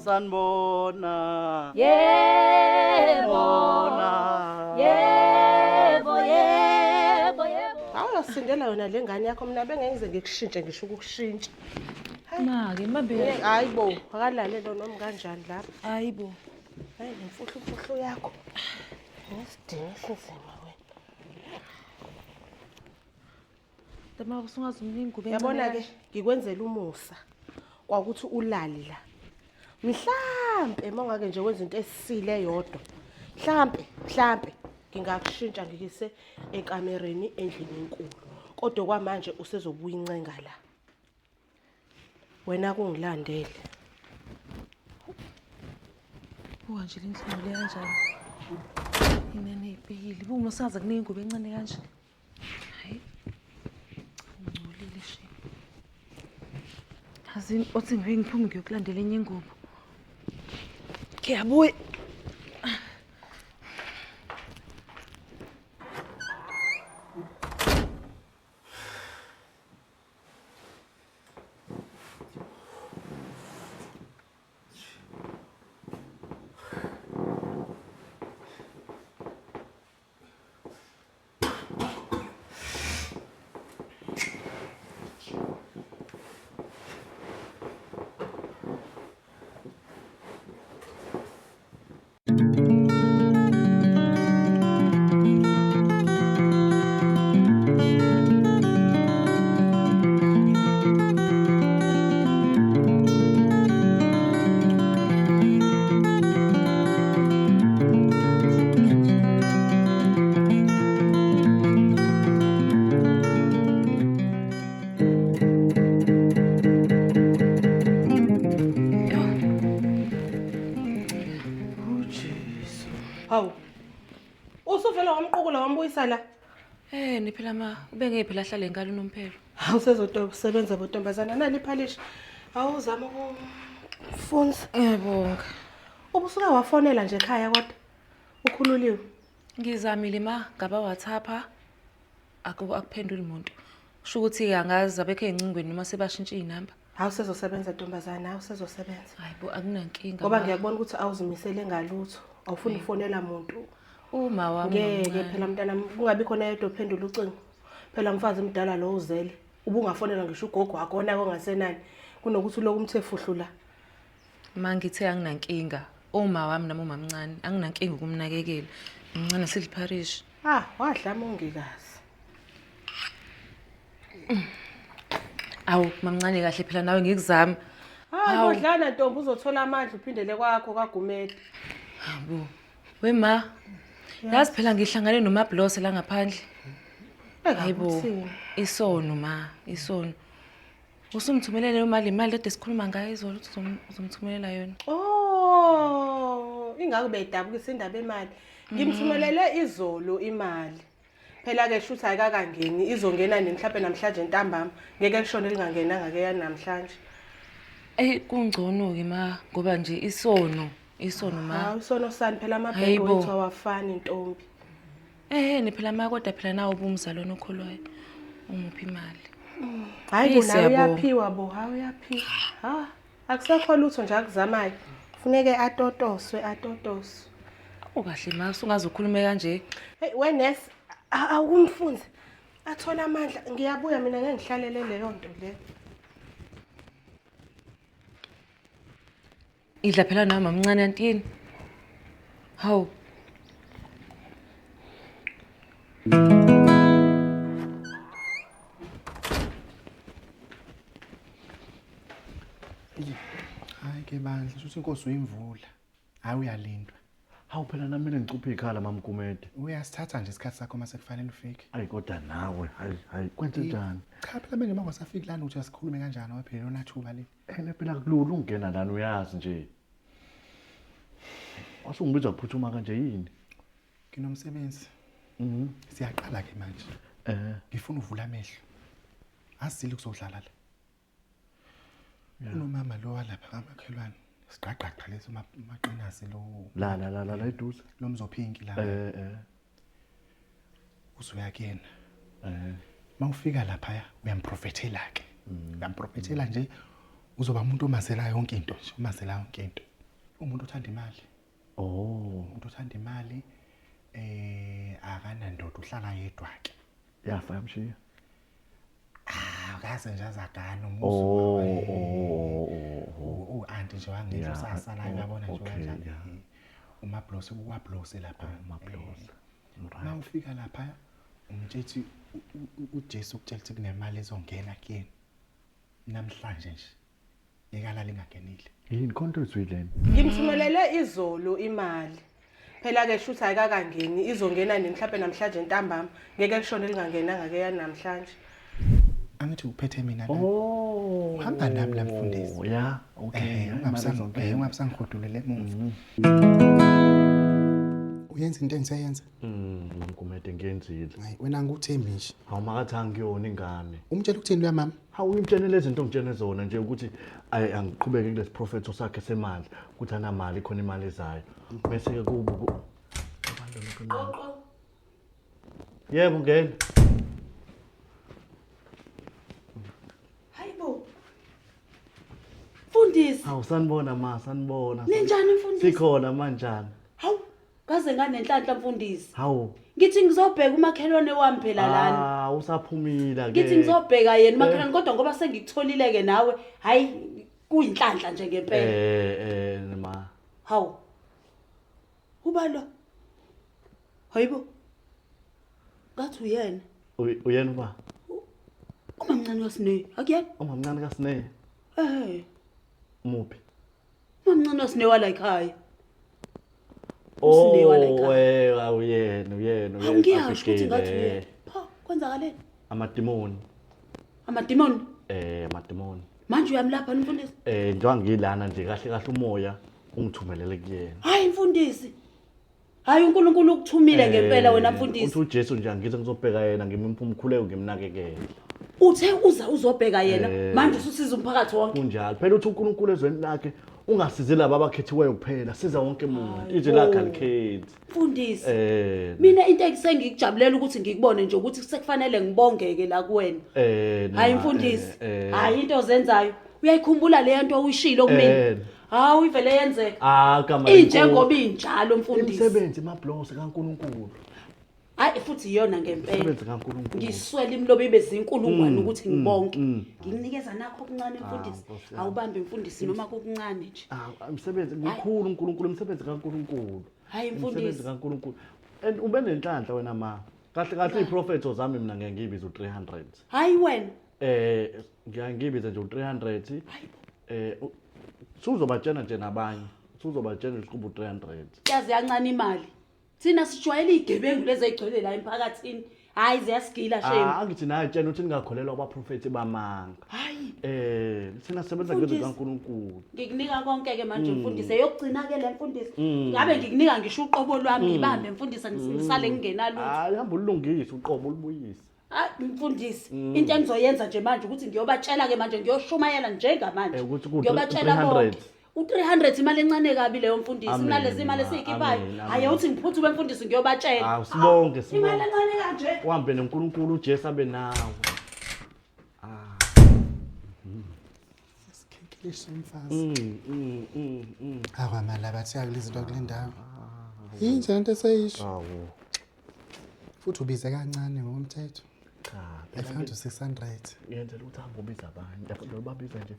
sanibona. Yebo. Yebo. Awuyasindela yona le ngane yakho mina bengengize ngikushintshe ngisho ukushintsha. Make mabe. Hayibo, akalale lo noma kanjani lapha. Hayibo. Hayi nemfuhlu yakho. Ngesidingo sinzima wena. Dama usungazi umningi kube. Yabona ke ngikwenzela umusa kwakuthi ulali la. Mhlambe mangake nje wenza into esisile yodwa. Mhlambe ngingakushintsha ngikise ekamereni endlini enkulu. Kodwa kwamanje usezobuya incenga la. Wena kungilandele. Uwanje linhlolo le kanjani? Inene ibhekile. Buma usaza kuningi kube encane kanje. Hayi. Ngcolile she. Azini othi ngibe ngiphume ngiyokulandela enye ingubo. Ngiyabuya. Hawu. Usuvela wamqukula wambuyisa la. Ni phela ube ngephi lahla lenkalo unomphelo. Awusezosebenza bontombazana nali iphalishi. Awuzama ukufunza. Ngiyabonga. Ubusuka wafonela nje ekhaya kodwa ukhululiwe. Ngizamile ngaba WhatsApp akuphenduli umuntu. Kusho ukuthi angazi abekho ezincingweni noma sebashintsha inamba. Awusezosebenza ntombazana, awusezosebenza. Hayibo akunankinga. Ngoba ngiyakubona ukuthi awuzimisele ngalutho. Awufuni ufonela umuntu. Uma wami ngeke phela mntana kungabi khona yedwa ophendula ucingo. Phela mfazi mdala lo uzele. Ubungafonela ngisho ugogo akona kongasenani kunokuthi lokhu umthefuhlula. Mangithe anginankinga. Uma wami noma umamncane anginankinga ukumnakekela. Umncane siliparish. Wadla mongikazi. Awu mamncane kahle phela nawe ngikuzama. Kodlana ntombi uzothola amandla uphindele kwakho kaGumede. Habu. Wema. Yazi phela ngihlangane noMablose la ngaphandle. Hayibo. Isono isono. Usumthumelele imali ede sikhuluma ngayo izolo uthi uzomthumelela yona. Ingakho bedabukisa indaba emali. Ngimthumelele izolo imali. Phela ke shuthi ayikakangeni izongena mhlawumbe namhlanje ntambama. Ngeke lishone lingangenanga ke yanamhlanje. Kungcono ke ngoba nje isono isono sani phela amabhenki wethu awafani intombi. Ni phela kodwa phela nawo ubumzalwane okholwayo umuphi imali. Hayi bona uyaphiwa uyaphiwa. Akusekho lutho nje akuzamayo. Kufuneke atotoswe. Kahle usungazokhuluma kanje. Wenesi awumfunzi. Athola amandla ngiyabuya mina ngeke ngihlalele leyo nto le. Idla phela nawe mamncane yantini. Hawu. Hayi ke bandla uthi inkosi uyimvula. Hayi uyalindwa. Hawu phela nami ngicuphe ikhala mamGumede. Uyasithatha nje isikhathi sakho mase kufanele ufike. Hayi kodwa nawe hayi kwenze njani? Cha phela manje mangasafiki lana uthi asikhulume kanjani waphela onathuba le. Phela kulula ungena lana uyazi nje. Wasungibiza ukuphuthuma kanje yini? Nginomsebenzi. Siyaqala ke manje. Ngifuna uvula amehlo. Asizile kuzodlala la. Unomama lo walapha kamakhelwane. Siqaqaqa leso maqinasi lo. La eduze. Lo mzophinki la. Uzoya kuyena. Mawufika lapha uyamprofethela ke. Uyamprofethela nje uzoba umuntu omazela yonke into nje, omazela yonke into. umuntu othanda imali. Oh, Umuntu othanda imali akanandoda uhlala yedwa ke. yafa yamshiya. Akaze nje azagana Oh, anti nje wangisho Yeah, sasalayo uyabona nje okay, kanjani. yeah. Umablosi ukwablosi lapha. Umablosi. Right. Mawufika lapha umthethe uJesu ukutshela ukuthi kunemali ezongena kuyena. Namhlanje nje. Ekalala ingangenile. Yini konto ezwileni? Ngimthumelele izolo imali. Phela ke shuthi ayikakangeni izongena nini mhlawumbe namhlanje ntambama ngeke kushone lingangenanga ke yanamhlanje. Angithi uphethe mina la. Oh. Uhamba nami la mfundisi. Yeah, okay. Ungabisangihudulele emuva. Uyenza into engisayenza. Kumede ngiyenzile. Hayi wena ngikuthembi nje. Awumakathanga kuyona ingane. Umtshela ukuthini lo mama? Hawu ngimtshenele izinto ngitshene zona nje ukuthi angiqhubeke kulesi prophet sakhe semali ukuthi anamali khona imali ezayo. Bese ke kuba Yebo ngene. Hayibo. Mfundisi. Hawu sanibona ma, sanibona. Ninjani mfundisi? Sikhona manjani? Hawu, kaze nganenhlanhla mfundisi. Hawu. Ngithi ngizobheka umakhelwane wami phela lana. Usaphumila ke. Ngithi ngizobheka yena umakhelwane kodwa ngoba sengikutholile ke nawe, hayi kuyinhlanhla nje ngempela. Ma. Hawu. Uba lo. Hayibo. Ngathi uyena. Uyena uba? Umamncane kaSine, akuyena? Umamncane kaSine. Muphi? Umamncane kaSine wala ekhaya. Uyena. Angiyasho ukuthi ngathi uyena. Pha, kwenzakaleni? Amadimoni. Amadimoni? Amadimoni. Manje uyamlapha mfundisi? Njengoba ngilana nje kahle umoya ungithumelele kuyena. Hayi mfundisi. Hayi uNkulunkulu ukuthumile ngempela wena mfundisi. Uthi uJesu nje angithi ngizobheka yena ngimipha umkhuleko ngimnakekele. Uthe uzobheka yena manje ususiza umphakathi wonke. Kunjalo. Phela uthi uNkulunkulu ezweni lakhe ungasize laba abakhethiweyo kuphela, siza wonke umuntu. Izwe lakhe alikhethi. Mfundisi. Mina into engikujabulele ukuthi ngikubone nje ukuthi sekufanele ngibongeke la kuwena. Hayi mfundisi. Hayi into ozenzayo. Uyayikhumbula le nto uyishilo kumina. Hawu ivele yenzeka. Kama injengoba injalo mfundisi. Umsebenzi emablosi kaNkulunkulu. Hayi futhi iyona ngempela. Umsebenzi kaNkulunkulu. Ngiswela imlobo ibe zinkulungwane ukuthi ngibonke. Ngikunikeza nakho okuncane mfundisi. Awubambe mfundisi noma kokuncane nje. Umsebenzi mkhulu uNkulunkulu, umsebenzi kaNkulunkulu. Hayi mfundisi. Umsebenzi kaNkulunkulu. And ube nenhlanhla wena ma. Kahle iprofeto zami mina ngeke ngibize u300. Hayi wena. Ngiyangibize nje u300. Suzobatshena nje nabanye. Suzobatshena isiqubu 300. Yazi yancane imali. Thina sijwayele igebengu lezi ezigcwele la emphakathini. Hayi ziyasigila shame. Angithi naye tshena ukuthi ningakholelwa abaprofeti bamanga. Hayi. Sina sebenza ngezwe kaNkulunkulu. Ngikunika konke ke manje mfundisi yokugcina ke le mfundisi. Ngabe ngikunika ngisho uqobo lwami ngibambe mfundisi ngisale ngingenalo. Hayi hamba ulungise uqobo ulubuyise. Mfundisi into engizoyenza nje manje ukuthi ngiyobatshela ke manje ngiyoshumayela njengamanje. Ngiyobatshela bonke. U300 imali encane kabi leyo mfundisi. Mina lezi imali esiyikhiphayo. Hayi uthi ngiphuthume mfundisi ngiyobatshela. Sibonke imali encane kanje. Uhambe noNkulunkulu uJesu abe nawe. Sikhenkelisha umfazi. Awamala bathi akulizinto kule ndawo. Yinje lento eseyisho. Futhi ubize kancane ngokomthetho. I found 600. Yenzela ukuthi ahambe ubiza abanye. Yafuna babiza nje.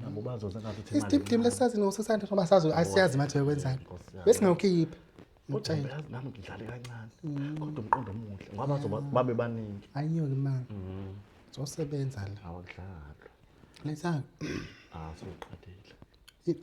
Nabo bazoza ngathi imali. Isidipdip lesazi no600 ngoba sazi asiyazi mathi ukwenzani. Bese ngawukhipha. Utshela nami ngidlale kancane. Kodwa umqondo omuhle ngoba babe baningi. Ayinyoki man. Zosebenza la. Awudlala. Letha. Soqhathile.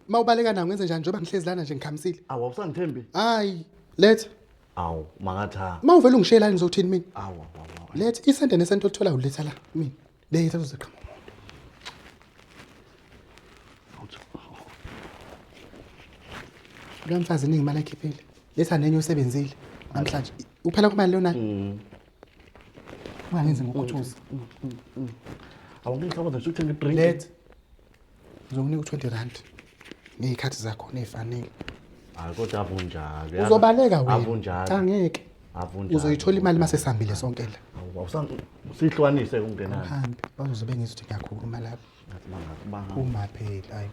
Mawubaleka nawo ngenze njani njengoba ngihlezi lana nje ngikhamisile. Awusangithembi? Hayi, letha. Awu, makatha. Mawuvela ungishela nizothini mina? Awu. Letha isente nesento olithola uletha la mina. Letha uzoqhama. Lo mfazi ningi imali ekhiphile. Letha nenye usebenzile namhlanje. Uphela kumali lona. Wangenze ngokuthuza. Awungihlobo nje ukuthenga idrink. Letha. Ngizokunika u20 ngezikhathi zakho nefanele. Hayi kodwa avunjalo. Uzobaleka wena. Avunjalo. Cha ngeke. Avunjalo. Uzoyithola imali mase sihambile sonke la. Usihlukanise ungenani. Uhambe bazobe ngizothi ngiyakhuluma lapha. Ngathi manga. Uma phela hayi.